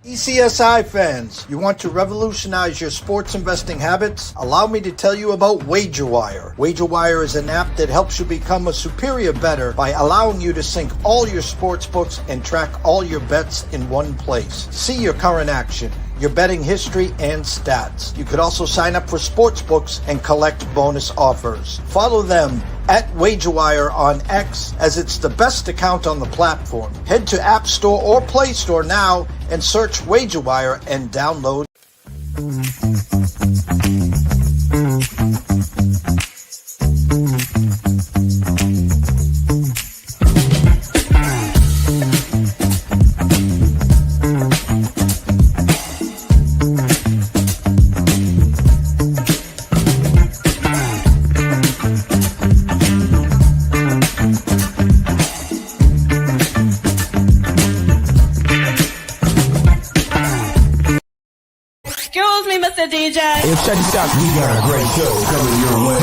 ECSI fans, you want to revolutionize your sports investing habits? Allow me to tell you about WagerWire. WagerWire is an app that helps you become a superior bettor by allowing you to sync all your sports books and track all your bets in one place. See your current action, your betting history, and stats. You could also sign up for sports books and collect bonus offers. Follow them at WagerWire on X, as it's the best account on the platform. Head to App Store or Play Store now and search WagerWire and download. DJ. Hey, check this out. We got a great show coming your way.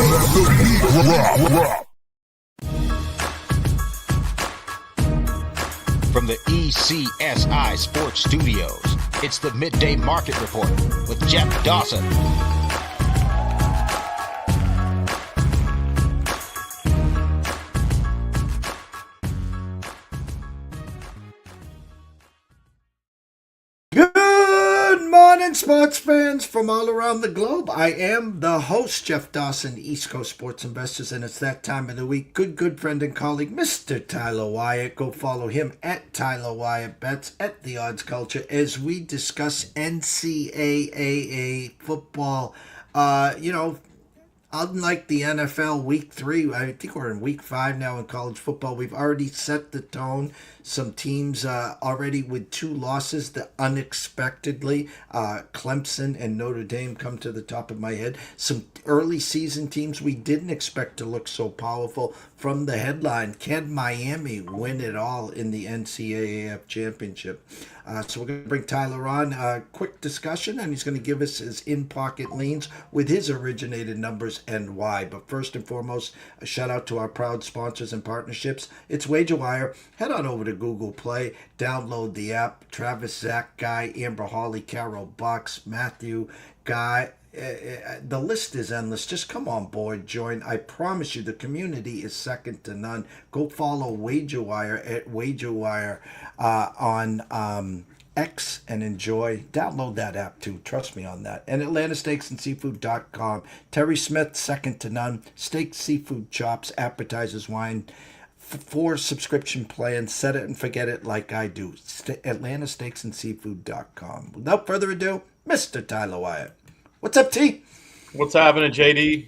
From the ECSI Sports Studios, it's the Midday Market Report with Jeff Dawson. Sports fans from all around the globe. I am the host, Jeff Dawson, East Coast Sports Investors, and it's that time of the week. Good friend and colleague, Mr. Tyler Wyatt. Go follow him at Tyler Wyatt Bets at The Odds Culture as we discuss NCAAF football. Unlike the NFL Week 3, I think we're in Week 5 now in college football. We've already set the tone. Some teams already with 2 losses that unexpectedly, Clemson and Notre Dame come to the top of my head. Some early season teams we didn't expect to look so powerful. From the headline, can Miami win it all in the NCAAF championship? So we're going to bring Tyler on. Quick discussion, and he's going to give us his in-pocket leans with his originated numbers and why. But first and foremost, a shout out to our proud sponsors and partnerships. It's WagerWire. Head on over to Google Play, download the app. Travis, Zach, Guy, Amber, Holly, Carol, Bucks, Matthew, Guy. The list is endless. Just come on board, join. I promise you the community is second to none. Go follow WagerWire at WagerWire on X and enjoy. Download that app too. Trust me on that. And AtlantaSteaksAndSeafood.com. Terry Smith, second to none. Steak, seafood, chops, appetizers, wine. 4 subscription plans. Set it and forget it like I do. AtlantaSteaksAndSeafood.com. Without further ado, Mr. Tyler Wyatt. What's up, T? What's happening, JD?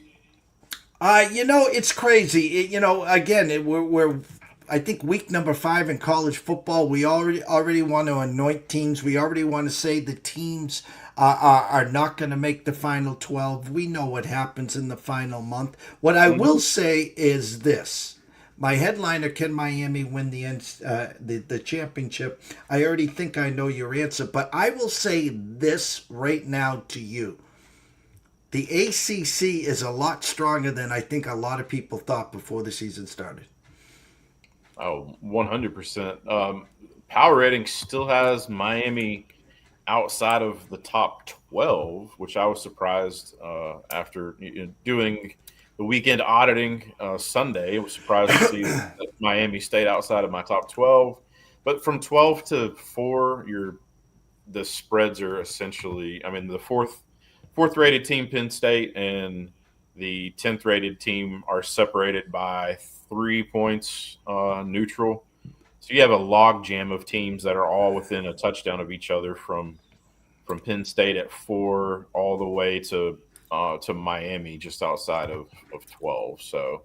It's crazy. We're I think week number 5 in college football. We already want to anoint teams. We already want to say the teams are not going to make the final 12. We know what happens in the final month. What I will say is this. My headliner, can Miami win the championship? I already think I know your answer, but I will say this right now to you. The ACC is a lot stronger than I think a lot of people thought before the season started. Oh, 100%. Power rating still has Miami outside of the top 12, which I was surprised after doing the weekend auditing Sunday. I was surprised to see that Miami stayed outside of my top 12. But from 12 to 4, the spreads are essentially, the fourth rated team, Penn State, and the 10th rated team are separated by 3 points neutral. So you have a log jam of teams that are all within a touchdown of each other from Penn State at 4 all the way to Miami just outside of 12. So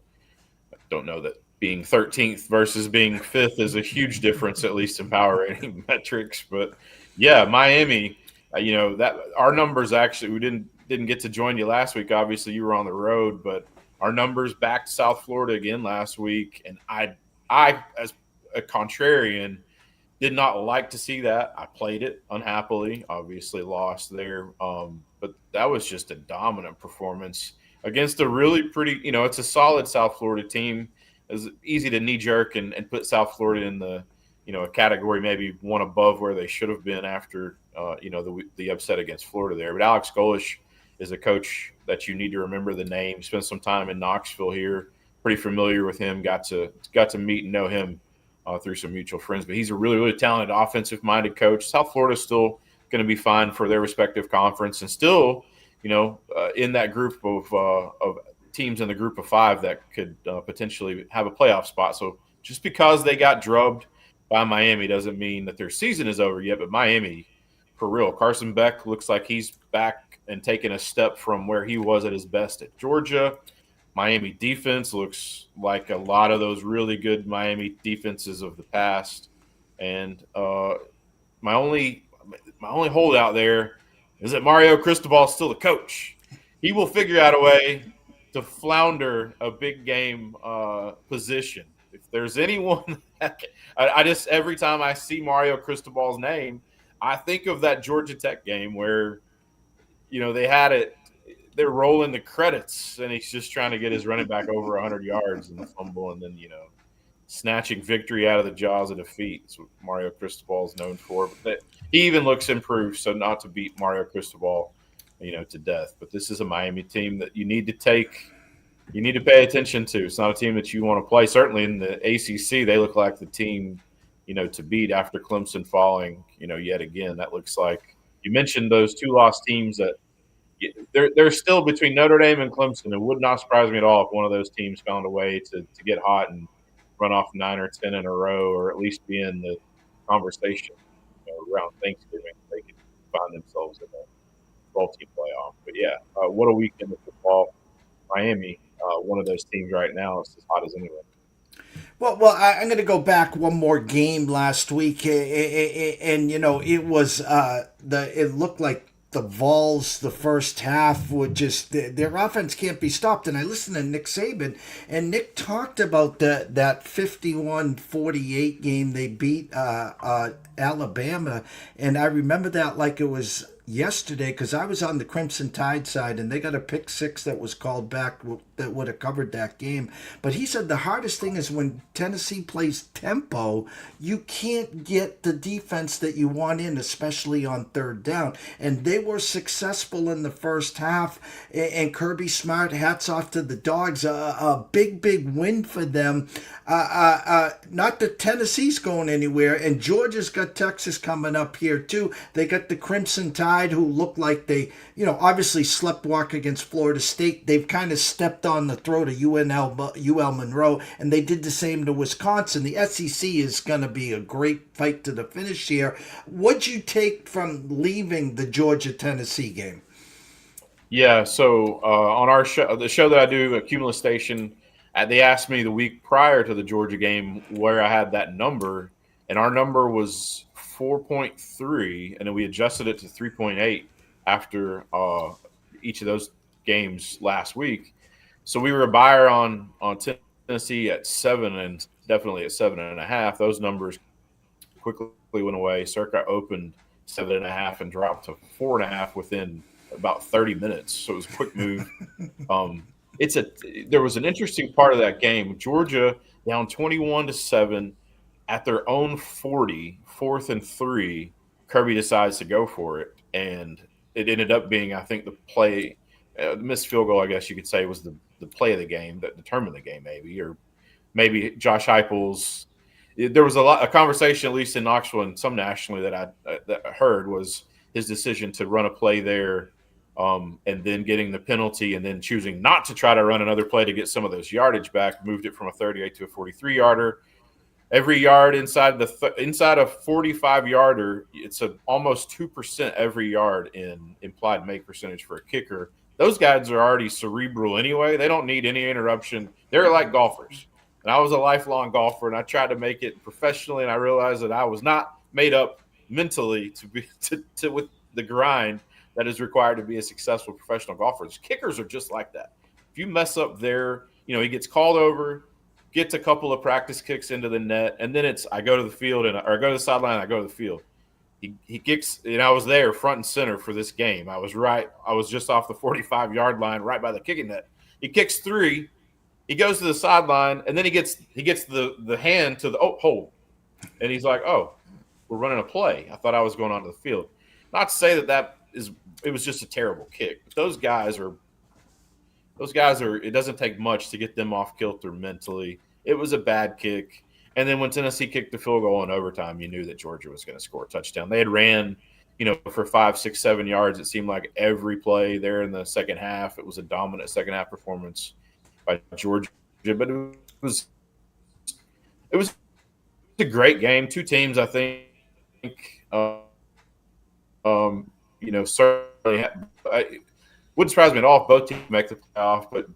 I don't know that being 13th versus being 5th is a huge difference, at least in power rating metrics. But yeah, Miami, that our numbers actually, we didn't get to join you last week. Obviously, you were on the road, but our numbers backed South Florida again last week, and I as a contrarian did not like to see that. I played it unhappily, obviously lost there, but that was just a dominant performance against a really pretty, it's a solid South Florida team. It's easy to knee jerk and put South Florida in the a category maybe one above where they should have been after the upset against Florida there. But Alex Golesh is a coach that you need to remember the name. Spent some time in Knoxville here, pretty familiar with him. Got to meet and know him through some mutual friends. But he's a really, really talented offensive-minded coach. South Florida's still going to be fine for their respective conference, and still, in that group of teams in the group of five that could potentially have a playoff spot. So just because they got drubbed by Miami doesn't mean that their season is over yet. But Miami, for real, Carson Beck looks like he's back and taking a step from where he was at his best at Georgia. Miami defense looks like a lot of those really good Miami defenses of the past. And my only holdout there is that Mario Cristobal is still the coach. He will figure out a way to flounder a big game position. If there's anyone I just every time I see Mario Cristobal's name, I think of that Georgia Tech game where they had it. They're rolling the credits, and he's just trying to get his running back over 100 yards and fumble, and then snatching victory out of the jaws of defeat. That's what Mario Cristobal is known for. But he even looks improved, so not to beat Mario Cristobal, to death. But this is a Miami team that you need to pay attention to. It's not a team that you want to play. Certainly in the ACC, they look like the team, to beat after Clemson falling, yet again. That looks like you mentioned those two lost teams that they're still between Notre Dame and Clemson. It would not surprise me at all if one of those teams found a way to get hot and run off 9 or 10 in a row, or at least be in the conversation around Thanksgiving. They could find themselves in the 12-team playoff. But yeah, what a weekend of football. Miami, one of those teams right now is as hot as anyone. Well, I'm going to go back one more game last week, and it was it looked like the Vols, the first half, would just their offense can't be stopped. And I listened to Nick Saban, and Nick talked about that 51-48 game they beat Alabama, and I remember that like it was yesterday because I was on the Crimson Tide side, and they got a pick six that was called back that would have covered that game. But he said the hardest thing is when Tennessee plays tempo, you can't get the defense that you want in, especially on third down. And they were successful in the first half. And Kirby Smart, hats off to the Dogs, a big win for them. Not that Tennessee's going anywhere, and Georgia's got Texas coming up here too. They got the Crimson Tide, who look like they, obviously sleptwalk against Florida State. They've kind of stepped on the throat of UL Monroe, and they did the same to Wisconsin. The SEC is going to be a great fight to the finish here. What'd you take from leaving the Georgia-Tennessee game? Yeah, so on our show, the show that I do at Cumulus Station, they asked me the week prior to the Georgia game where I had that number, and our number was 4.3, and then we adjusted it to 3.8 after each of those games last week. So we were a buyer on Tennessee at 7 and definitely at 7.5. Those numbers quickly went away. Circa opened 7.5 and dropped to 4.5 within about 30 minutes. So it was a quick move. There was an interesting part of that game. Georgia down 21-7 at their own 40, 4th and 3. Kirby decides to go for it, and it ended up being, I think, the play, the missed field goal, I guess you could say, was the play of the game that determined the game, or maybe Josh Heupel's. There was a conversation, at least in Knoxville and some nationally, that I heard was his decision to run a play there. And then getting the penalty and then choosing not to try to run another play to get some of those yardage back, moved it from a 38 to a 43-yarder. Every yard inside a 45-yarder, it's almost 2% every yard in implied make percentage for a kicker. Those guys are already cerebral anyway. They don't need any interruption. They're like golfers. And I was a lifelong golfer, and I tried to make it professionally, and I realized that I was not made up mentally to with the grind that is required to be a successful professional golfer. Kickers are just like that. If you mess up there, he gets called over, gets a couple of practice kicks into the net, and then I go to the field or I go to the sideline, I go to the field. He kicks, and I was there front and center for this game. I was just off the 45-yard line, right by the kicking net. He kicks 3. He goes to the sideline, and then he gets the hand to the hold. And he's like, "Oh, we're running a play. I thought I was going onto the field." Not to say it was just a terrible kick, but those guys are. It doesn't take much to get them off kilter mentally. It was a bad kick, and then when Tennessee kicked the field goal in overtime, you knew that Georgia was going to score a touchdown. They had ran, for 5, 6, 7 yards. It seemed like every play there in the second half. It was a dominant second half performance by Georgia, but was it was a great game. Two teams, I think, certainly. Wouldn't surprise me at all if both teams make the playoff, but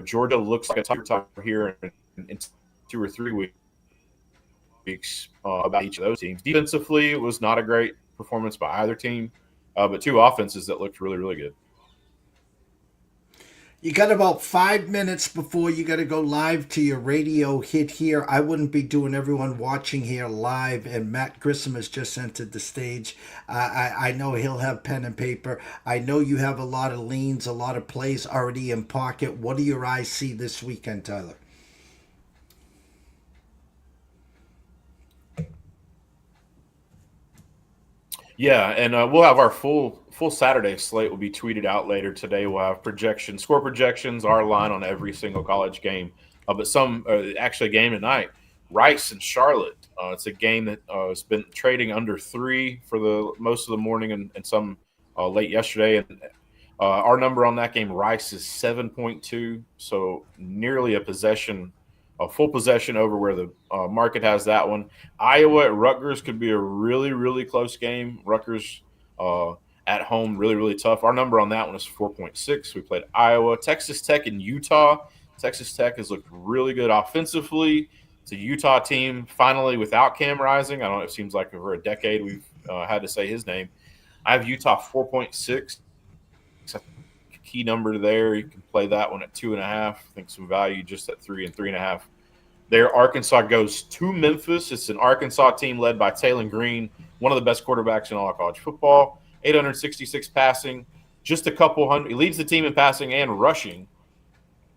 Georgia looks like a top here in 2 or 3 weeks about each of those teams. Defensively, it was not a great performance by either team, but two offenses that looked really, really good. You got about 5 minutes before you got to go live to your radio hit here. I wouldn't be doing everyone watching here live, and Matt Grissom has just entered the stage. I know he'll have pen and paper. I know you have a lot of leans, a lot of plays already in pocket. What do your eyes see this weekend, Tyler? Yeah, and we'll have our full Saturday slate will be tweeted out later today. We'll have projections, score projections, our line on every single college game. But some actually a game tonight, Rice and Charlotte. It's a game that has been trading under 3 for the most of the morning and some late yesterday. And our number on that game, Rice, is 7.2, so nearly a full possession over where the market has that one. Iowa at Rutgers could be a really, really close game. Rutgers at home, really, really tough. Our number on that one is 4.6. We played Iowa. Texas Tech and Utah. Texas Tech has looked really good offensively. It's a Utah team finally without Cam Rising. I don't know, it seems like over a decade we've had to say his name. I have Utah 4.6. Key number there. You can play that one at 2.5. I think some value just at 3 and 3.5. There, Arkansas goes to Memphis. It's an Arkansas team led by Taylon Green, one of the best quarterbacks in all of college football. 866 passing, just a couple hundred. He leads the team in passing and rushing.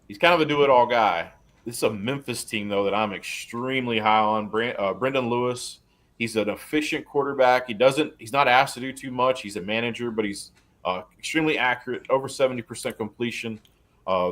He's kind of a do-it-all guy. This is a Memphis team, though, that I'm extremely high on. Brendan Lewis, he's an efficient quarterback. He's not asked to do too much. He's a manager, but he's extremely accurate, over 70% completion.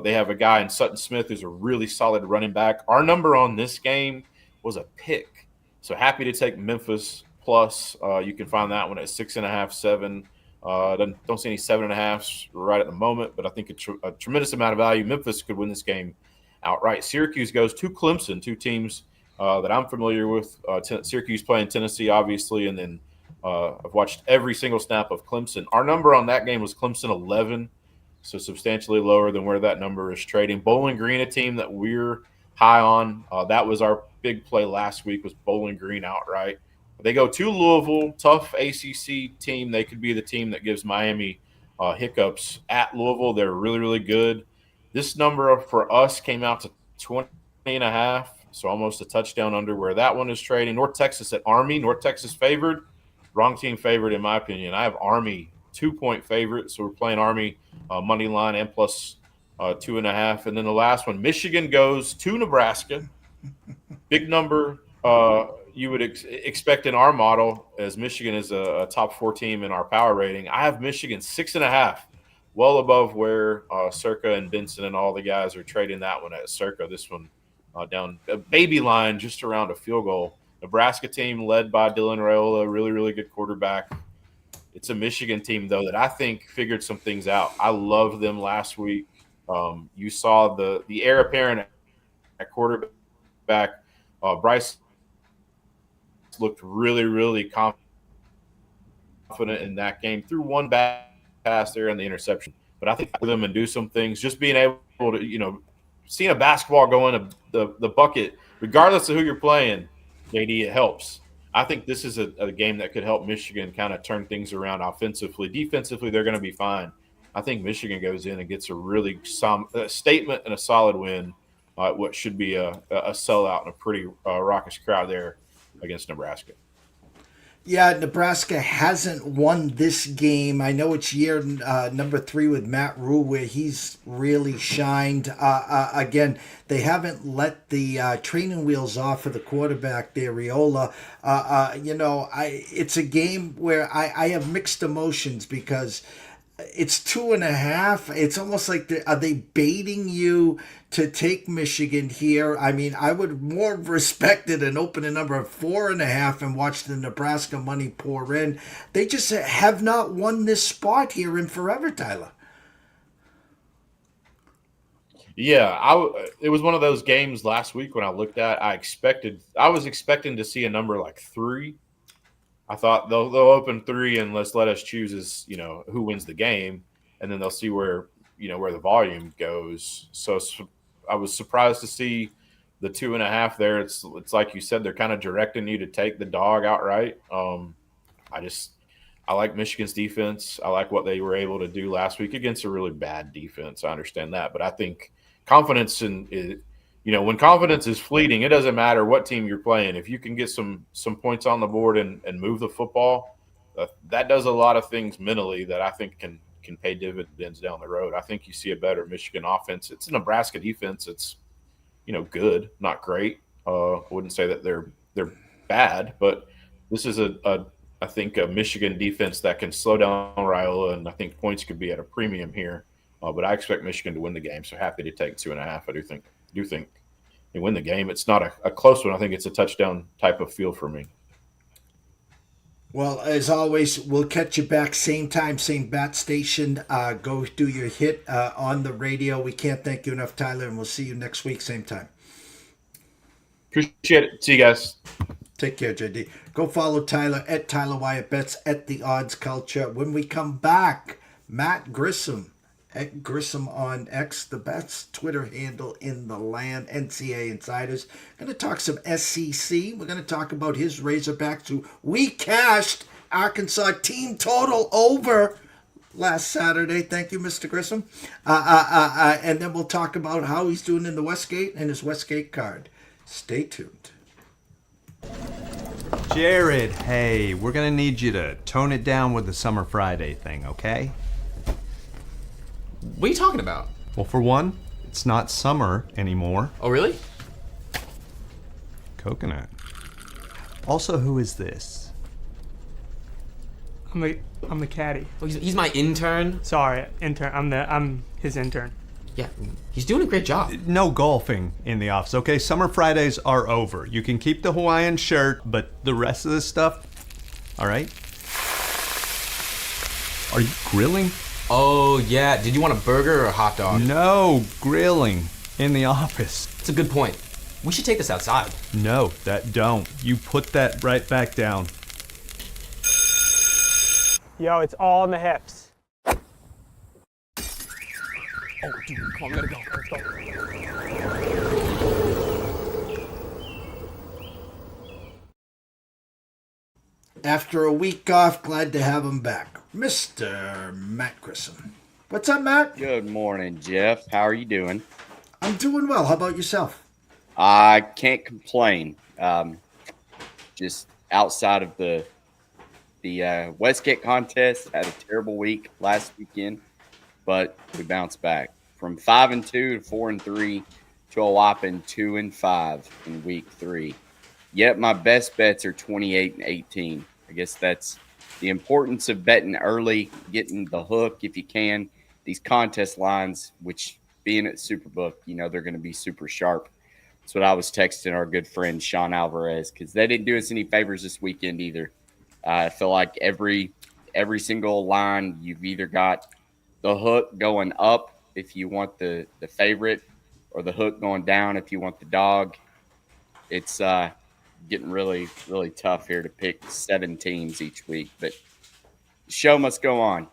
They have a guy in Sutton Smith who's a really solid running back. Our number on this game was a pick. So happy to take Memphis plus. You can find that one at 6.5, 7. Don't see any 7.5s right at the moment, but I think a tremendous amount of value. Memphis could win this game outright. Syracuse goes to Clemson, two teams that I'm familiar with. Syracuse playing Tennessee, obviously, and then I've watched every single snap of Clemson. Our number on that game was Clemson 11, so substantially lower than where that number is trading. Bowling Green, a team that we're high on. That was our big play last week, was Bowling Green outright. They go to Louisville, tough ACC team. They could be the team that gives Miami hiccups at Louisville. They're really, really good. This number for us came out to 20.5, so almost a touchdown under where that one is trading. North Texas at Army. North Texas favored. Wrong team favored, in my opinion. I have Army 2-point favorite, so we're playing Army money line and plus 2.5. And then the last one, Michigan goes to Nebraska. Big number you would expect in our model, as Michigan is a top 4 team in our power rating. I have Michigan 6.5, well above where Circa and Benson and all the guys are trading that one at Circa. This one down a baby line, just around a field goal. Nebraska team led by Dylan Raiola, really, really good quarterback. It's a Michigan team, though, that I think figured some things out. I loved them last week. You saw the heir apparent at quarterback. Bryce looked really, really confident in that game. Threw one bad pass there in the interception. But I think them and do some things. Just being able to, seeing a basketball go in the bucket, regardless of who you're playing, JD, it helps. I think this is a game that could help Michigan kind of turn things around offensively. Defensively, they're going to be fine. I think Michigan goes in and gets a really statement and a solid win. What should be a sellout and a pretty raucous crowd there against Nebraska. Yeah, Nebraska hasn't won this game. I know it's year number 3 with Matt Rule, where he's really shined. Again, they haven't let the training wheels off of the quarterback there, Riola. It's a game where I have mixed emotions because it's 2.5. It's almost like are they baiting you to take Michigan here? I mean, I would more have respected an opening number of 4.5 and watch the Nebraska money pour in. They just have not won this spot here in forever, Tyler. Yeah, it was one of those games last week when I looked at. I was expecting to see a number like 3. I thought they'll open 3 and let us choose as who wins the game, and then they'll see where the volume goes. So I was surprised to see the 2.5 there. It's like you said, they're kind of directing you to take the dog outright. I like Michigan's defense. I like what they were able to do last week against a really bad defense. I understand that, but I think confidence when confidence is fleeting, it doesn't matter what team you're playing. If you can get some points on the board and move the football, that does a lot of things mentally that I think can pay dividends down the road. I think you see a better Michigan offense. It's a Nebraska defense. It's good, not great. I wouldn't say that they're bad, but this is I think a Michigan defense that can slow down Raiola, and I think points could be at a premium here. But I expect Michigan to win the game, so happy to take 2.5. I do think they win the game. It's not a close one. I think it's a touchdown type of feel for me. Well, as always, we'll catch you back same time, same bat station. Go do your hit on the radio. We can't thank you enough, Tyler, and we'll see you next week, same time. Appreciate it. See you guys. Take care, JD. Go follow Tyler at Tyler Wyatt Bets at The Odds Culture. When we come back, Matt Grissom at Grissom on X, the best Twitter handle in the land, NCAA Insiders. Going to talk some SEC. We're going to talk about his Razorbacks, who we cashed Arkansas team total over last Saturday. Thank you, Mr. Grissom. And then we'll talk about how he's doing in the Westgate and his Westgate card. Stay tuned. Jared, hey, we're going to need you to tone it down with the Summer Friday thing, okay? What are you talking about? Well, for one, it's not summer anymore. Oh, really? Coconut. Also, who is this? I'm the caddy. Oh, he's my intern. Sorry, intern. I'm his intern. Yeah, he's doing a great job. No golfing in the office, okay? Summer Fridays are over. You can keep the Hawaiian shirt, but the rest of this stuff, all right? Are you grilling? Oh, yeah. Did you want a burger or a hot dog? No, grilling in the office. That's a good point. We should take this outside. No, that don't. You put that right back down. Yo, it's all in the hips. Oh, dude, come on, we gotta go. Let's go. After a week off, glad to have him back. Mr. Matt Grissom. What's up, Matt? Good morning, Jeff. How are you doing? I'm doing well. How about yourself? I can't complain. Just outside of the Westgate contest, had a terrible week last weekend, but we bounced back from 5-2 to 4-3 to a whopping 2-5 in week 3. Yet my best bets are 28-18. I guess that's the importance of betting early, getting the hook if you can. These contest lines, which being at Superbook, they're going to be super sharp. That's what I was texting our good friend Sean Alvarez, because they didn't do us any favors this weekend either. I feel like every single line, you've either got the hook going up if you want the favorite, or the hook going down if you want the dog. It's getting really, really tough here to pick 7 teams each week, but the show must go on.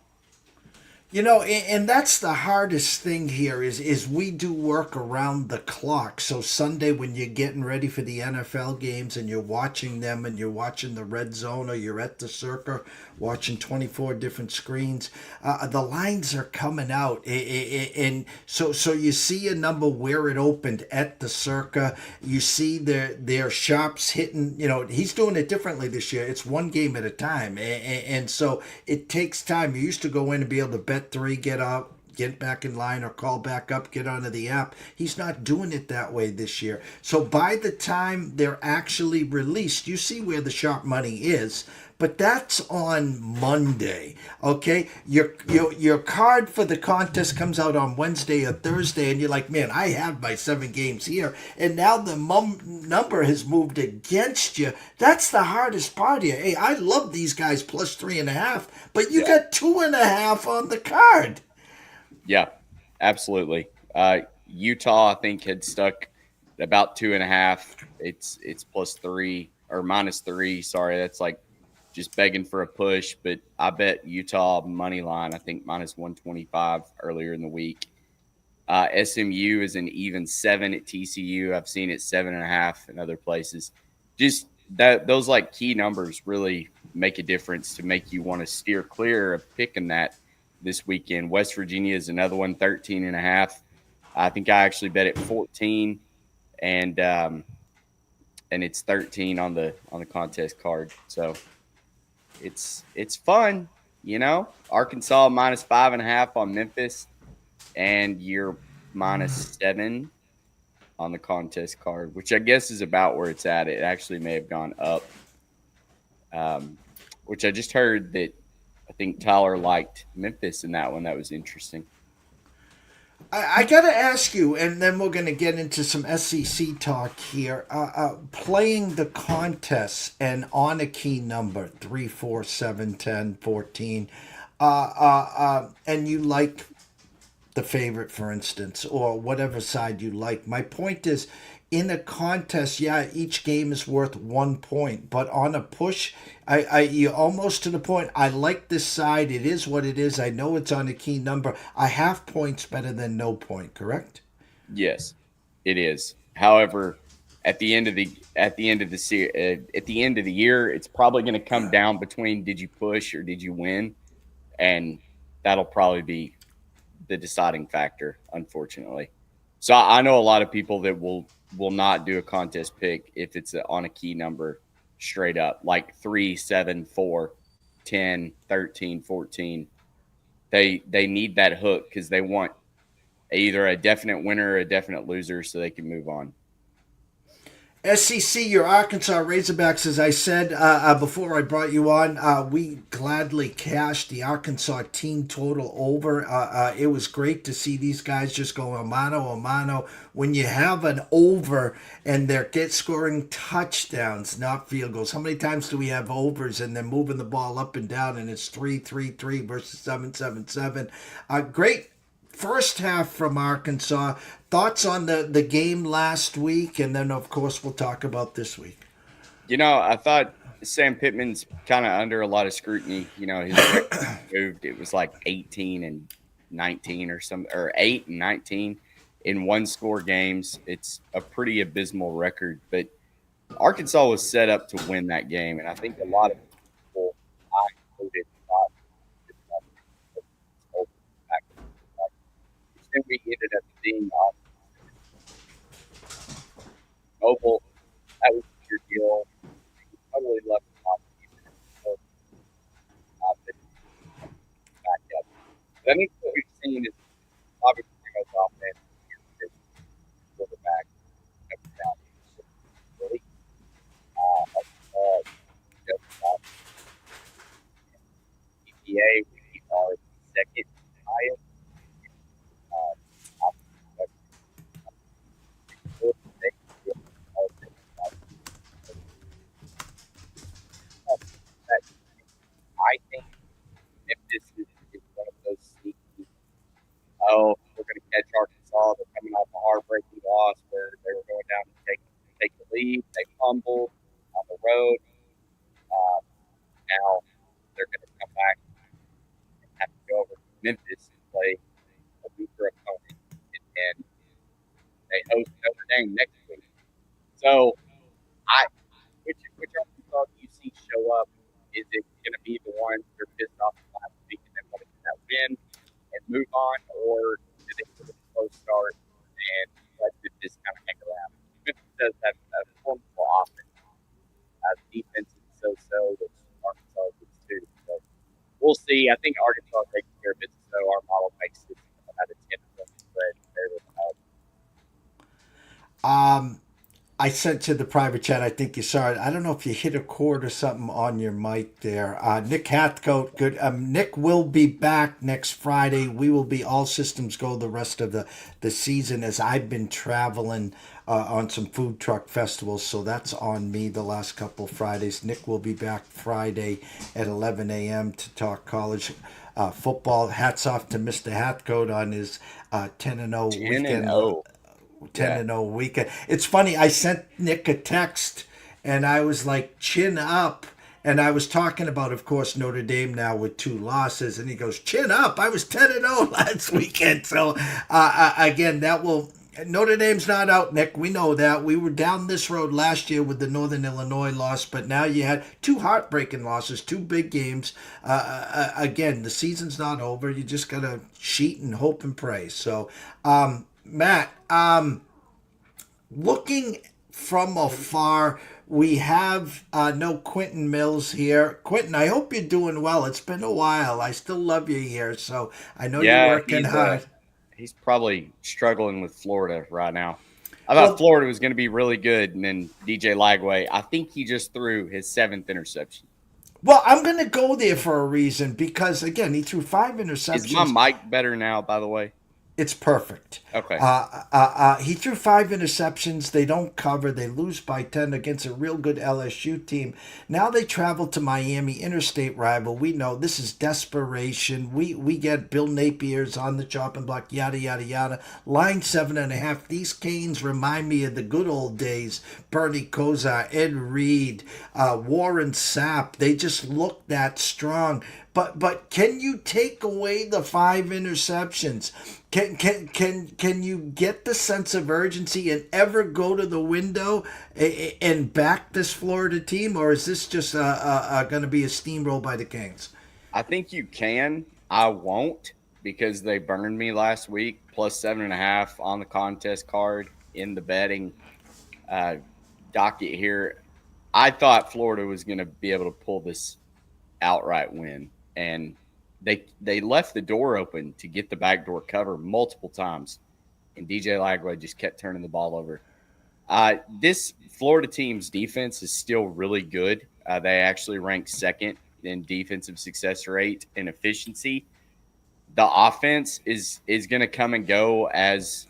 You know, and that's the hardest thing here is we do work around the clock. So Sunday when you're getting ready for the NFL games and you're watching them and you're watching the red zone or you're at the circa watching 24 different screens, the lines are coming out. And so you see a number where it opened at the circa. You see their sharps hitting, you know, he's doing it differently this year. It's one game at a time. And so it takes time. You used to go in and be able to bet three, get up, get back in line, or call back up, get onto the app. He's not doing it that way this year. So by the time they're actually released, you see where the sharp money is. But that's on Monday, okay? Your card for the contest comes out on Wednesday or Thursday, and you're like, man, I have my 7 games here, and now the number has moved against you. That's the hardest part here. Hey, I love these guys plus 3.5, but you got 2.5 on the card. Yeah, absolutely. Utah, I think, had stuck about 2.5. It's +3 or -3. Sorry, that's like just begging for a push. But I bet Utah money line, I think -125 earlier in the week. SMU is an even 7 at TCU. I've seen it 7.5 in other places. Just those like key numbers really make a difference to make you want to steer clear of picking that this weekend. West Virginia is another one, 13.5. I think I actually bet it 14, and it's 13 on the contest card. So it's fun, you know. Arkansas -5.5 on Memphis, and you're -7 on the contest card, which I guess is about where it's at. It actually may have gone up, which I just heard that I think Tyler liked Memphis in that one. That was interesting. I got to ask you, and then we're going to get into some SEC talk here. Playing the contests and on a key number, 3, 4, 7, 10, 14, and you like the favorite, for instance, or whatever side you like. My point is, in a contest, yeah, each game is worth 1 point, but on a push, you're almost to the point. I like this side. It is what it is. I know it's on a key number. I have points better than no point. Correct? Yes, it is. However, at the end of the year, it's probably going to come down between did you push or did you win, and that'll probably be the deciding factor, unfortunately. So I know a lot of people that will not do a contest pick if it's on a key number straight up, like 3, 7, 4, 10, 13, 14. They need that hook because they want either a definite winner or a definite loser so they can move on. SEC, your Arkansas Razorbacks, as I said before I brought you on, we gladly cashed the Arkansas team total over. It was great to see these guys just go a mano. When you have an over and they're scoring touchdowns, not field goals. How many times do we have overs and they're moving the ball up and down and it's 3-3-3 versus 7-7-7? Great first half from Arkansas. Thoughts on the game last week, and then, of course, we'll talk about this week. You know, I thought Sam Pittman's kind of under a lot of scrutiny. You know, his record moved. It was like 18-19 or something, or 8-19 in one-score games. It's a pretty abysmal record, but Arkansas was set up to win that game, and I think a lot of people, I included, thought we ended up being mobile. That was your deal. Totally left off. Back up. But I think what we've seen is obviously goes offense. Quarterback down. Really, EPA, we are second highest. I think if this is one of those sneaky, we're going to catch Arkansas. They're coming off a heartbreaking loss where they were going down to take the lead. They fumbled on the road. Now they're going to come back and have to go over to Memphis to play a weaker opponent, and they host Notre Dame next week. So, which Arkansas do you see show up? Is it going to be the ones that are pissed off last week and then want to get that win and move on, or do they give it a slow start and let it just kind of hang around? Memphis does have a formidable offense. The defense is so-so, which Arkansas is too. So we'll see. I think Arkansas takes care of it, so our model makes it about a 10-point spread. I sent to the private chat. I think you saw it. I don't know if you hit a chord or something on your mic there. Nick Hathcote, good. Nick will be back next Friday. We will be all systems go the rest of the season, as I've been traveling on some food truck festivals. So that's on me the last couple Fridays. Nick will be back Friday at 11 a.m. to talk college football. Hats off to Mr. Hathcote on his 10-0 weekend. 10-0 weekend. It's funny. I sent Nick a text, and I was like, "Chin up." And I was talking about, of course, Notre Dame now with 2 losses, and he goes, "Chin up. I was 10-0 last weekend." So again, that will. Notre Dame's not out, Nick. We know that. We were down this road last year with the Northern Illinois loss, but now you had 2 heartbreaking losses, 2 big games. Again, the season's not over. You just got to cheat and hope and pray. So, Matt, looking from afar, we have no Quentin Mills here. Quentin, I hope you're doing well. It's been a while. I still love you here, so I know you're working hard. He's probably struggling with Florida right now. I thought Florida was going to be really good, and then DJ Lagway, I think he just threw his 7th interception. Well, I'm going to go there for a reason because, again, he threw 5 interceptions. Is my mic better now, by the way? It's perfect. Okay. He threw 5 interceptions. They don't cover. They lose by 10 against a real good LSU team. Now they travel to Miami, interstate rival. We know this is desperation. We get Bill Napier's on the chopping block, yada, yada, yada. Line 7.5. These Canes remind me of the good old days. Bernie Kosar, Ed Reed, Warren Sapp. They just look that strong. But can you take away the 5 interceptions? Can you get the sense of urgency and ever go to the window and back this Florida team, or is this just going to be a steamroll by the Kings? I think you can. I won't, because they burned me last week. Plus 7.5 on the contest card in the betting docket here. I thought Florida was going to be able to pull this outright win, and they left the door open to get the backdoor cover multiple times, and DJ Lagway just kept turning the ball over. This Florida team's defense is still really good. They actually rank 2nd in defensive success rate and efficiency. The offense is going to come and go as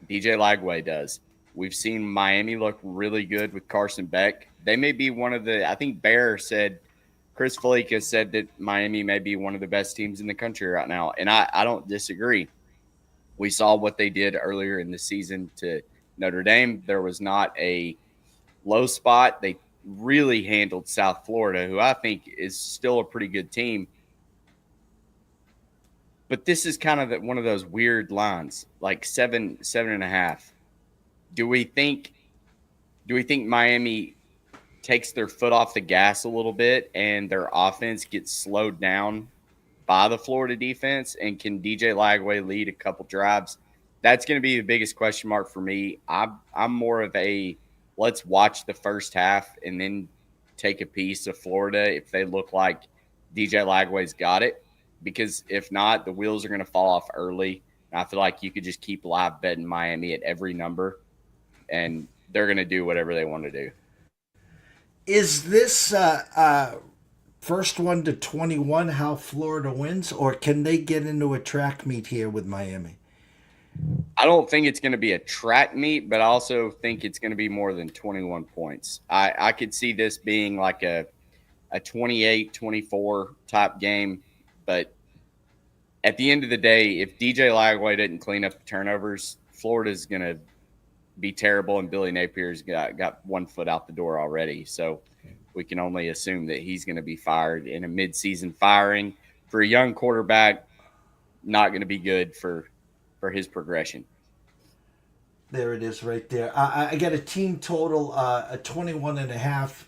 DJ Lagway does. We've seen Miami look really good with Carson Beck. They may be one of the – I think Chris Felica said that Miami may be one of the best teams in the country right now, and I don't disagree. We saw what they did earlier in the season to Notre Dame. There was not a low spot. They really handled South Florida, who I think is still a pretty good team. But this is kind of one of those weird lines, like 7.5. Do we think Miami takes their foot off the gas a little bit and their offense gets slowed down by the Florida defense? And can DJ Lagway lead a couple drives? That's going to be the biggest question mark for me. I'm more of a let's watch the first half and then take a piece of Florida if they look like DJ Lagway's got it. Because if not, the wheels are going to fall off early. And I feel like you could just keep live betting Miami at every number, and they're going to do whatever they want to do. Is this first one to 21 how Florida wins, or can they get into a track meet here with Miami? I don't think it's going to be a track meet, but I also think it's going to be more than 21 points. I could see this being like a 28-24 type game, but at the end of the day, if DJ Lagway didn't clean up the turnovers, Florida's going to be terrible, and Billy Napier's got 1 foot out the door already. So we can only assume that he's going to be fired in a midseason firing. For a young quarterback, not going to be good for his progression. There it is right there. I got a team total, a 21.5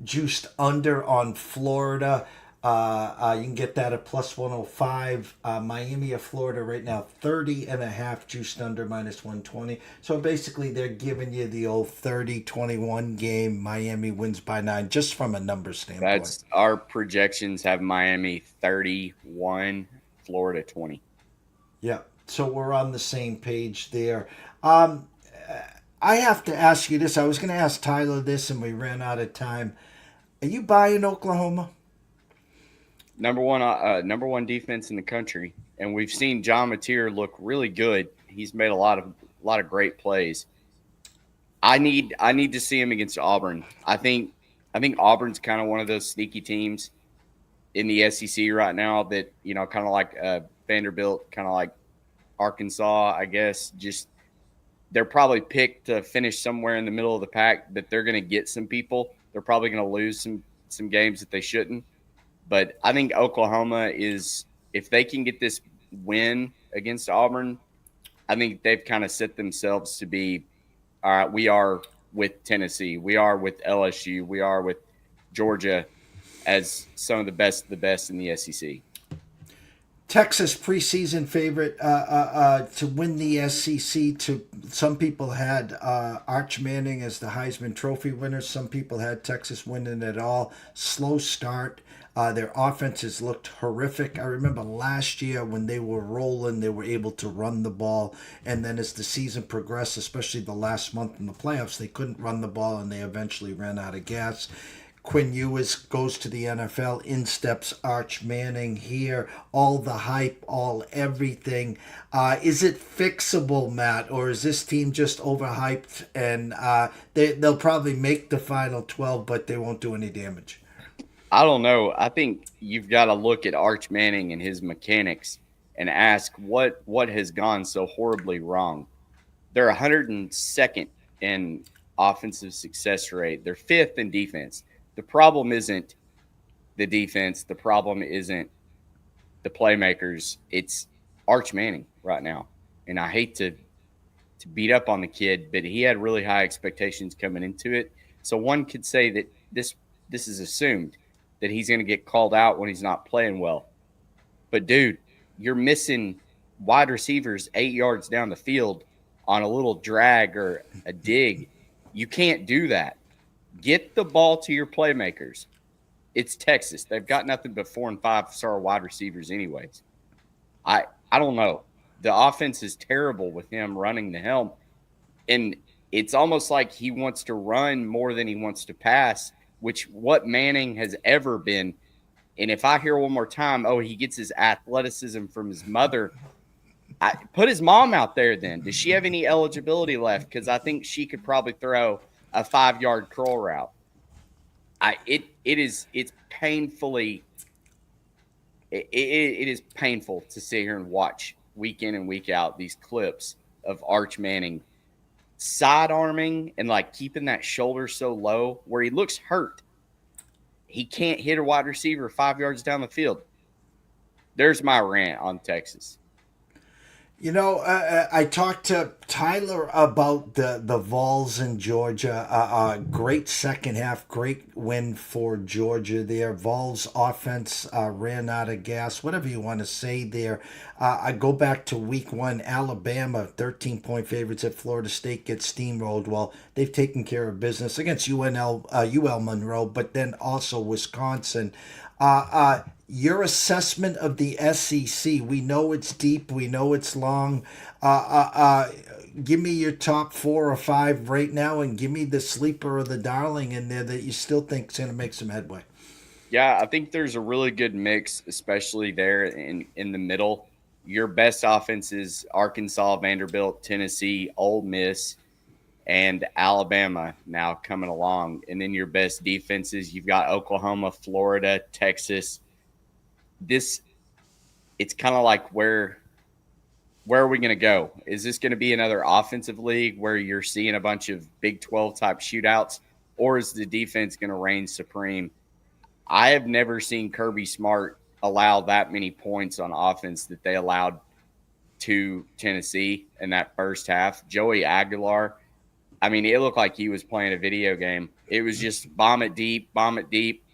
juiced under on Florida. You can get that at plus 105. Miami of Florida right now, 30.5 juiced under minus 120. So basically they're giving you the old 30-21 game. Miami wins by 9 just from a number standpoint. That's our projections have Miami 31, Florida 20. Yeah. So we're on the same page there. I have to ask you this. I was going to ask Tyler this, and we ran out of time. Are you buying Oklahoma? Number one defense in the country, and we've seen John Mateer look really good. He's made a lot of great plays. I need to see him against Auburn. I think Auburn's kind of one of those sneaky teams in the SEC right now that, you know, kind of like Vanderbilt, kind of like Arkansas, I guess. Just they're probably picked to finish somewhere in the middle of the pack, but they're going to get some people. They're probably going to lose some games that they shouldn't. But I think Oklahoma is, if they can get this win against Auburn, I think they've kind of set themselves to be, all right, we are with Tennessee, we are with LSU, we are with Georgia as some of the best in the SEC. Texas preseason favorite to win the SEC. To some people had Arch Manning as the Heisman Trophy winner. Some people had Texas winning it all. Slow start. Their offenses looked horrific. I remember last year when they were rolling, they were able to run the ball. And then as the season progressed, especially the last month in the playoffs, they couldn't run the ball and they eventually ran out of gas. Quinn Ewers goes to the NFL. In steps Arch Manning here. All the hype, all everything. Is it fixable, Matt, or is this team just overhyped and they'll probably make the final 12, but they won't do any damage? I don't know. I think you've got to look at Arch Manning and his mechanics and ask what has gone so horribly wrong. They're 102nd in offensive success rate. They're 5th in defense. The problem isn't the defense. The problem isn't the playmakers. It's Arch Manning right now. And I hate to beat up on the kid, but he had really high expectations coming into it. So one could say that this is assumed that he's going to get called out when he's not playing well. But, dude, you're missing wide receivers 8 yards down the field on a little drag or a dig. You can't do that. Get the ball to your playmakers. It's Texas. They've got nothing but 4- and 5-star wide receivers anyways. I don't know. The offense is terrible with him running the helm. And it's almost like he wants to run more than he wants to pass, which what Manning has ever been. And if I hear one more time, oh, he gets his athleticism from his mother, put his mom out there then. Does she have any eligibility left? Because I think she could probably throw a 5-yard curl route. It's painfully it is painful to sit here and watch week in and week out these clips of Arch Manning sidearming and like keeping that shoulder so low where he looks hurt. He can't hit a wide receiver 5 yards down the field. There's my rant on Texas. You know, I talked to Tyler about the Vols in Georgia. Great second half, great win for Georgia there. Vols offense ran out of gas, whatever you want to say there. I go back to week 1, Alabama, 13-point favorites at Florida State, get steamrolled. Well, they've taken care of business against UL Monroe, but then also Wisconsin. Your assessment of the SEC, we know it's deep, we know it's long. Give me your top 4 or 5 right now and give me the sleeper or the darling in there that you still think is going to make some headway. Yeah, I think there's a really good mix, especially there in the middle. Your best offenses, Arkansas, Vanderbilt, Tennessee, Ole Miss, and Alabama now coming along. And then your best defenses, you've got Oklahoma, Florida, Texas. It's kind of like where are we going to go? Is this going to be another offensive league where you're seeing a bunch of Big 12 type shootouts, or is the defense going to reign supreme? I have never seen Kirby Smart allow that many points on offense that they allowed to Tennessee in that first half. Joey Aguilar, I mean, it looked like he was playing a video game. It was just bomb it deep, bomb it deep.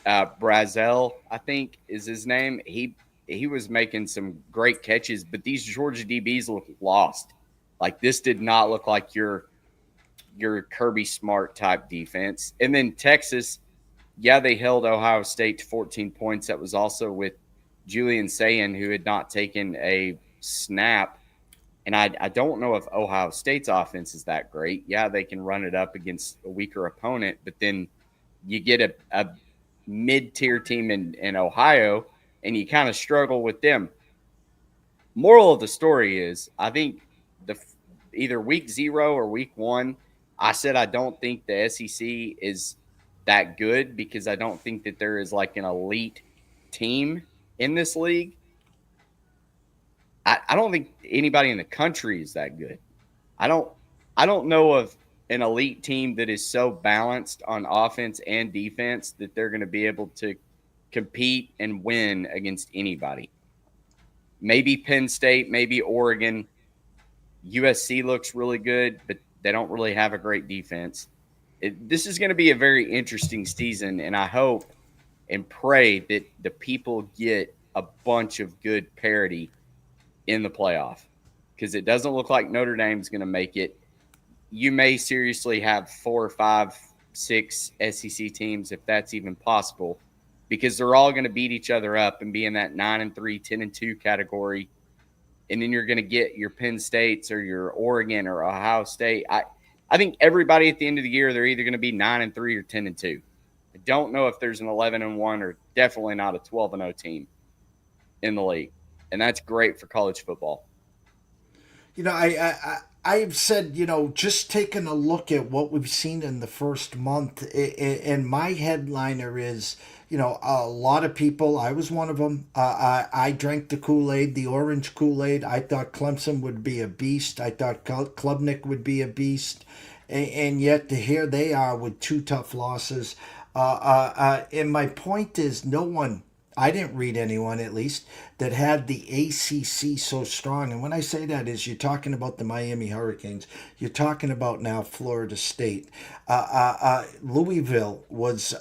Brazel, I think is his name. He was making some great catches, but these Georgia DBs look lost. Like this did not look like your Kirby Smart type defense. And then Texas, yeah, they held Ohio State to 14 points. That was also with Julian Sayin, who had not taken a snap. And I don't know if Ohio State's offense is that great. Yeah, they can run it up against a weaker opponent, but then you get a mid-tier team in Ohio, and you kind of struggle with them. Moral of the story is, I think either week 0 or week 1, I said I don't think the SEC is that good because I don't think that there is like an elite team in this league. I don't think anybody in the country is that good. I don't know of an elite team that is so balanced on offense and defense that they're going to be able to compete and win against anybody. Maybe Penn State, maybe Oregon. USC looks really good, but they don't really have a great defense. This is going to be a very interesting season, and I hope and pray that the people get a bunch of good parity in the playoff because it doesn't look like Notre Dame's going to make it. You may seriously have 4, 5, 6 SEC teams if that's even possible because they're all going to beat each other up and be in that 9-3, 10-2 category. And then you're going to get your Penn States or your Oregon or Ohio State. I think everybody at the end of the year, they're either going to be 9-3 or 10-2. I don't know if there's an 11-1 or definitely not a 12-0 team in the league. And that's great for college football. You know, I've said, you know, just taking a look at what we've seen in the first month, and my headliner is, you know, a lot of people, I was one of them, I drank the Kool-Aid, the orange Kool-Aid. I thought Clemson would be a beast. I thought Klubnik would be a beast. And yet here they are with 2 tough losses. And my point is no one, I didn't read anyone at least, that had the ACC so strong. And when I say that is you're talking about the Miami Hurricanes. You're talking about now Florida State. Louisville was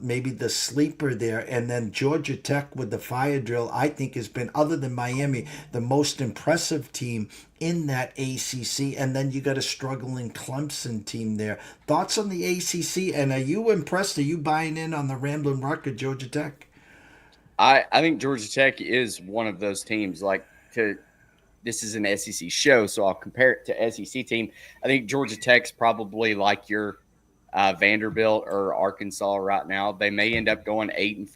maybe the sleeper there. And then Georgia Tech with the fire drill, I think has been, other than Miami, the most impressive team in that ACC. And then you got a struggling Clemson team there. Thoughts on the ACC? And are you impressed? Are you buying in on the Ramblin' Rock of Georgia Tech? I think Georgia Tech is one of those teams. This is an SEC show, so I'll compare it to SEC team. I think Georgia Tech's probably like your Vanderbilt or Arkansas right now. They may end up going 8-4,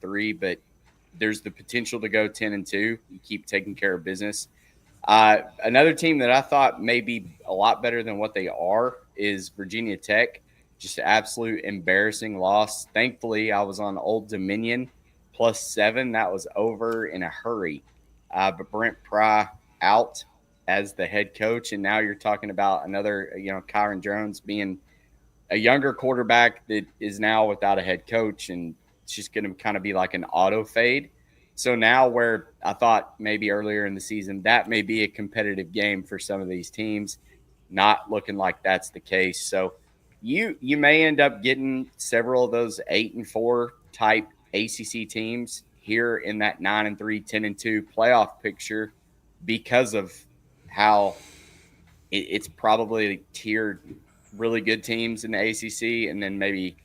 9-3, but there's the potential to go 10-2. You keep taking care of business. Another team that I thought may be a lot better than what they are is Virginia Tech. Just an absolute embarrassing loss. Thankfully, I was on Old Dominion. +7, that was over in a hurry. But Brent Pry out as the head coach, and now you're talking about another, Kyron Jones being a younger quarterback that is now without a head coach, and it's just going to kind of be like an auto fade. So now where I thought maybe earlier in the season that may be a competitive game for some of these teams, not looking like that's the case. So you may end up getting several of those 8-4 type ACC teams here in that 9-3, 10-2 playoff picture because of how it's probably tiered really good teams in the ACC and then maybe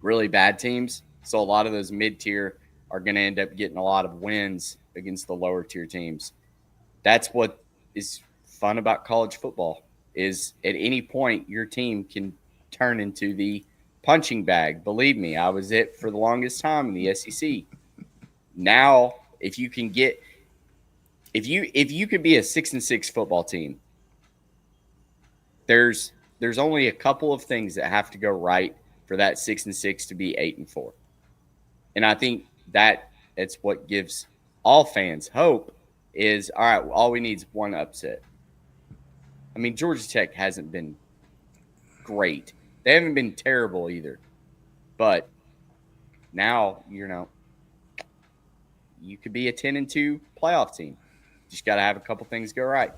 really bad teams. So a lot of those mid-tier are going to end up getting a lot of wins against the lower tier teams. That's what is fun about college football is at any point your team can turn into the punching bag. Believe me, I was it for the longest time in the SEC. Now, if you can be a 6-6 football team, there's only a couple of things that have to go right for that 6-6 to be 8-4. And I think it's what gives all fans hope is, all right, all we need is one upset. I mean, Georgia Tech hasn't been great. They haven't been terrible either. But now, you could be a 10-2 playoff team. Just got to have a couple things go right.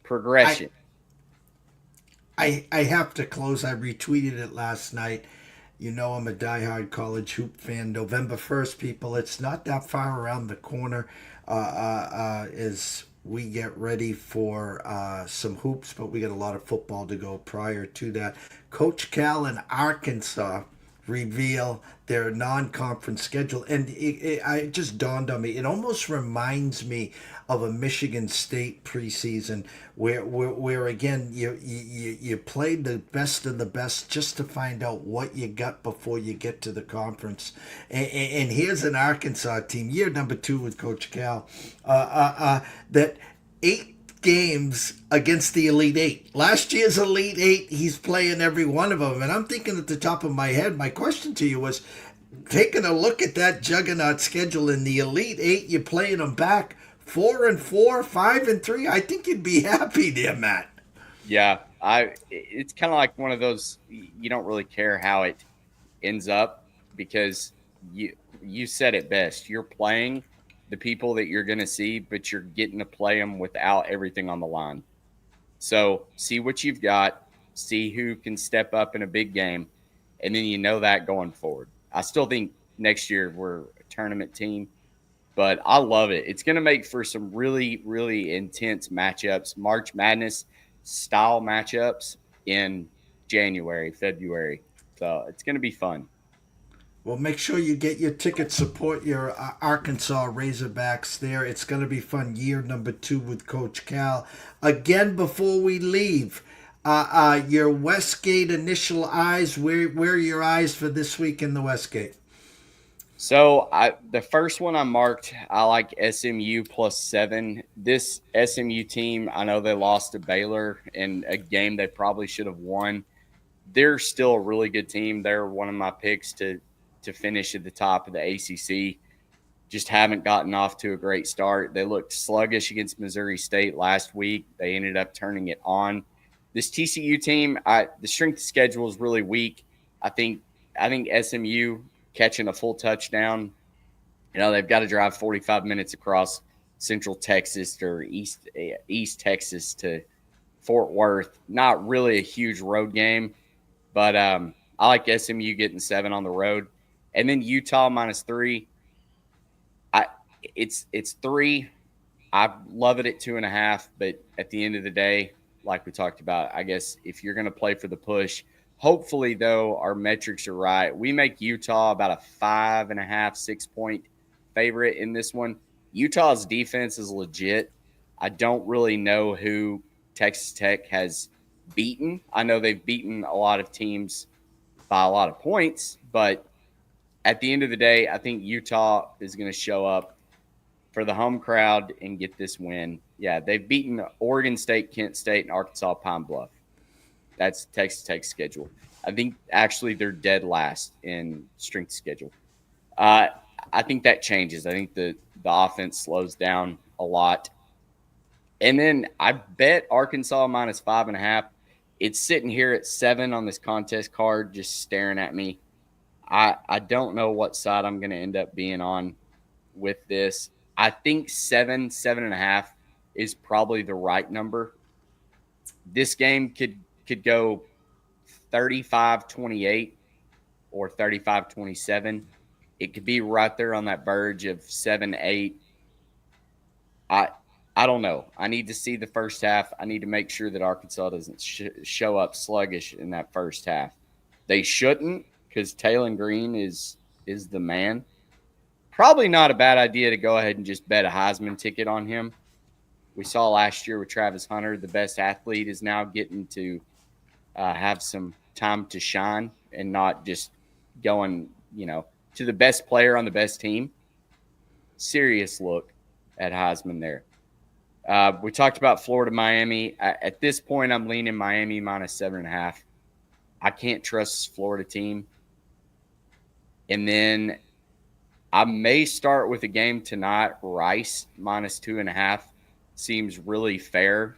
Progression. I have to close. I retweeted it last night. You know I'm a diehard college hoop fan. November 1st, people. It's not that far around the corner as we get ready for some hoops, but we got a lot of football to go prior to that. Coach Cal in Arkansas reveal their non-conference schedule, and it just dawned on me. It almost reminds me of a Michigan State preseason where again you played the best of the best just to find out what you got before you get to the conference. And here's an Arkansas team, year number 2 with Coach Cal, that 8 games against the Elite Eight. Last year's Elite Eight, he's playing every one of them. And I'm thinking at the top of my head, my question to you was, taking a look at that juggernaut schedule in the Elite Eight, you're playing them back 4-4, 5-3. I think you'd be happy there, Matt. Yeah, it's kind of like one of those, you don't really care how it ends up, because you said it best. You're playing the people that you're going to see, but you're getting to play them without everything on the line. So see what you've got, see who can step up in a big game, and then you know that going forward. I still think next year we're a tournament team, but I love it. It's going to make for some really, really intense matchups, March Madness style matchups in January, February. So it's going to be fun. Well, make sure you get your tickets, support your Arkansas Razorbacks there. It's going to be fun. Year number 2 with Coach Cal. Again, before we leave, your Westgate initial eyes. Where are your eyes for this week in the Westgate? So the first one I marked, I like SMU +7. This SMU team, I know they lost to Baylor in a game they probably should have won. They're still a really good team. They're one of my picks to finish at the top of the ACC. Just haven't gotten off to a great start. They looked sluggish against Missouri State last week. They ended up turning it on. This TCU team, the strength of schedule is really weak. I think SMU catching a full touchdown, they've got to drive 45 minutes across Central Texas or East Texas to Fort Worth. Not really a huge road game, but I like SMU getting 7 on the road. And then Utah -3. It's 3. I love it at 2.5, but at the end of the day, like we talked about, I guess if you're going to play for the push, hopefully, though, our metrics are right. We make Utah about a 5.5, 6-point favorite in this one. Utah's defense is legit. I don't really know who Texas Tech has beaten. I know they've beaten a lot of teams by a lot of points, but at the end of the day, I think Utah is going to show up for the home crowd and get this win. Yeah, they've beaten Oregon State, Kent State, and Arkansas Pine Bluff. That's Texas Tech's schedule. I think actually they're dead last in strength schedule. I think that changes. I think the offense slows down a lot. And then I bet Arkansas -5.5. It's sitting here at 7 on this contest card, just staring at me. I don't know what side I'm going to end up being on with this. I think 7.5 is probably the right number. This game could go 35-28 or 35-27. It could be right there on that verge of 7-8. I don't know. I need to see the first half. I need to make sure that Arkansas doesn't show up sluggish in that first half. They shouldn't, because Taylor Green is the man. Probably not a bad idea to go ahead and just bet a Heisman ticket on him. We saw last year with Travis Hunter, the best athlete is now getting to have some time to shine and not just going, to the best player on the best team. Serious look at Heisman there. We talked about Florida, Miami. At this point, I'm leaning Miami -7.5. I can't trust this Florida team. And then I may start with a game tonight. Rice -2.5 seems really fair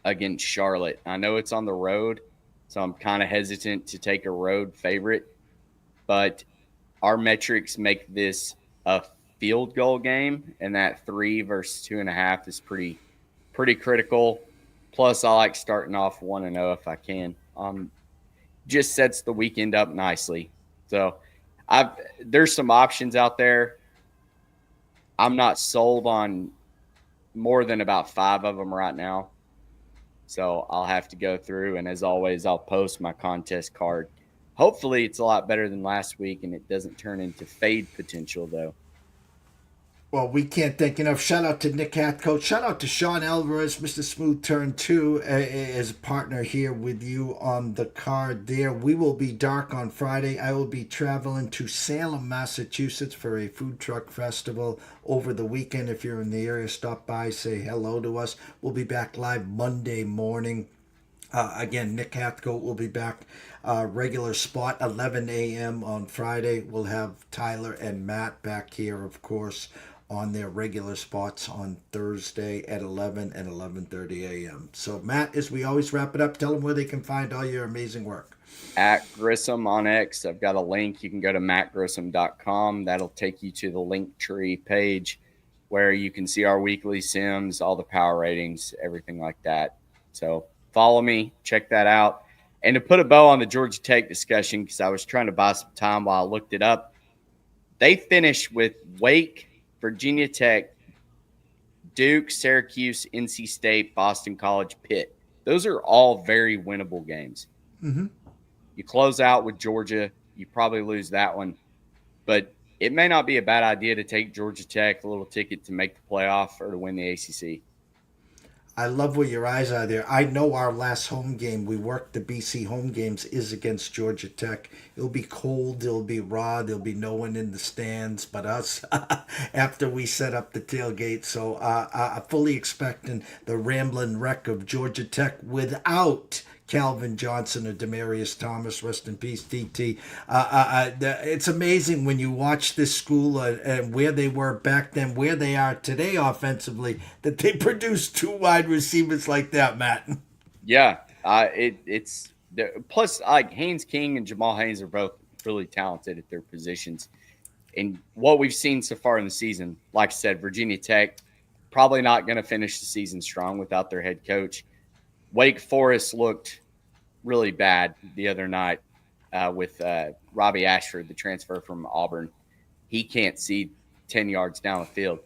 against Charlotte. I know it's on the road, so I'm kind of hesitant to take a road favorite. But our metrics make this a field goal game, and that 3 versus 2.5 is pretty critical. Plus, I like starting off 1-0 if I can. Just sets the weekend up nicely. So, there's some options out there. I'm not sold on more than about 5 of them right now. So I'll have to go through, and as always, I'll post my contest card. Hopefully it's a lot better than last week and it doesn't turn into fade potential, though. Well, we can't thank enough. Shout out to Nick Hathcote. Shout out to Sean Alvarez, Mr. Smooth Turn 2, as a partner here with you on the card there. We will be dark on Friday. I will be traveling to Salem, Massachusetts for a food truck festival over the weekend. If you're in the area, stop by, say hello to us. We'll be back live Monday morning. Again, Nick Hathcote will be back regular spot 11 a.m. on Friday. We'll have Tyler and Matt back here, of course, on their regular spots on Thursday at 11 and 11:30 a.m. So, Matt, as we always wrap it up, tell them where they can find all your amazing work. At Grissom on X, I've got a link. You can go to mattgrissom.com. That'll take you to the Linktree page where you can see our weekly sims, all the power ratings, everything like that. So follow me, check that out. And to put a bow on the Georgia Tech discussion, because I was trying to buy some time while I looked it up, they finished with Wake, Virginia Tech, Duke, Syracuse, NC State, Boston College, Pitt. Those are all very winnable games. Mm-hmm. You close out with Georgia, you probably lose that one. But it may not be a bad idea to take Georgia Tech, a little ticket to make the playoff or to win the ACC. I love where your eyes are there. I know our last home game, we worked the BC home games, is against Georgia Tech. It'll be cold, it'll be raw, there'll be no one in the stands but us after we set up the tailgate. So I'm fully expecting the rambling wreck of Georgia Tech without Calvin Johnson or Demarius Thomas, rest in peace, TT. It's amazing when you watch this school and where they were back then, where they are today offensively, that they produce 2 wide receivers like that, Matt. Yeah, it's plus like Haynes King and Jamal Haynes are both really talented at their positions. And what we've seen so far in the season, like I said, Virginia Tech probably not going to finish the season strong without their head coach. Wake Forest looked really bad the other night with Robbie Ashford, the transfer from Auburn. He can't see 10 yards down the field.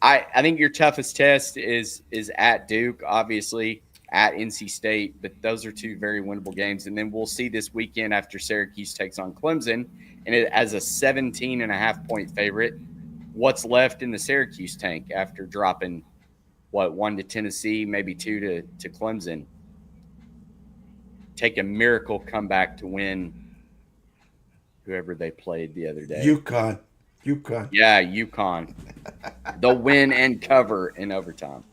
I think your toughest test is at Duke, obviously, at NC State, but those are 2 very winnable games. And then we'll see this weekend after Syracuse takes on Clemson, and as a 17.5-point favorite, what's left in the Syracuse tank after dropping, 1 to Tennessee, maybe 2 to Clemson. Take a miracle comeback to win whoever they played the other day. UConn. Yeah, UConn. They'll win and cover in overtime.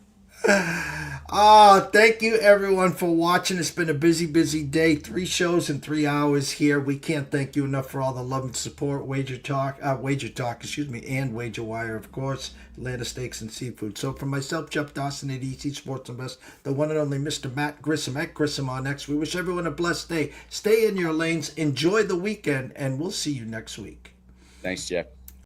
Thank you everyone for watching. It's been a busy day. 3 shows in 3 hours here. We can't thank you enough for all the love and support. Wager Talk, and Wager Wire, of course. Atlanta Steaks and Seafood. So for myself, Jeff Dawson at EC Sports Invest, the one and only Mr. Matt Grissom at Grissom on X. We wish everyone a blessed day. Stay in your lanes. Enjoy the weekend, and we'll see you next week. Thanks, Jeff.